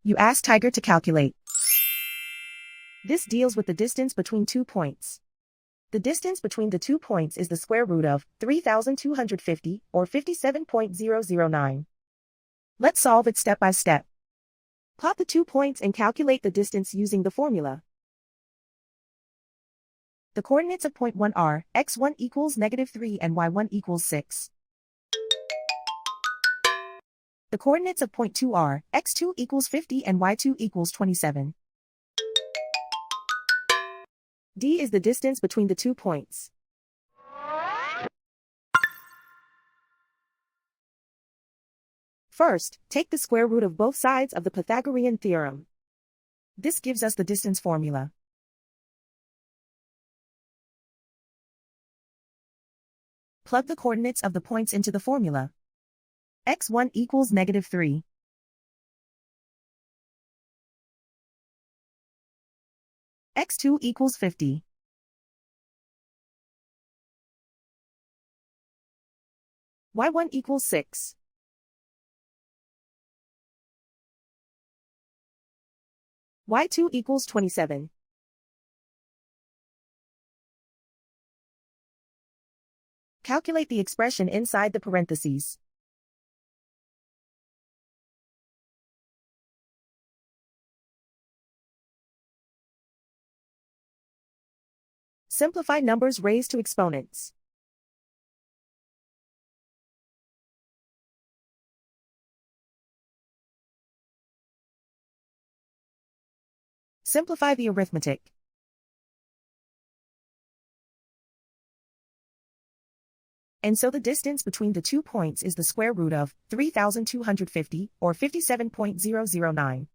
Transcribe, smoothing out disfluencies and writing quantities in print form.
You ask Tiger to calculate. This deals with the distance between 2 points. The distance between the 2 points is the square root of 3,250, or 57.009. Let's solve it step by step. Plot the 2 points and calculate the distance using the formula. The coordinates of point 1 are x1 equals -3 and y1 equals 6. The coordinates of point 2 are x2 equals 50 and y2 equals 27. D is the distance between the 2 points. First, take the square root of both sides of the Pythagorean theorem. This gives us the distance formula. Plug the coordinates of the points into the formula. x1 equals -3. x2 equals 50. y1 equals 6. y2 equals 27. Calculate the expression inside the parentheses. Simplify numbers raised to exponents. Simplify the arithmetic. And so the distance between the 2 points is the square root of 3,250, or 57.009.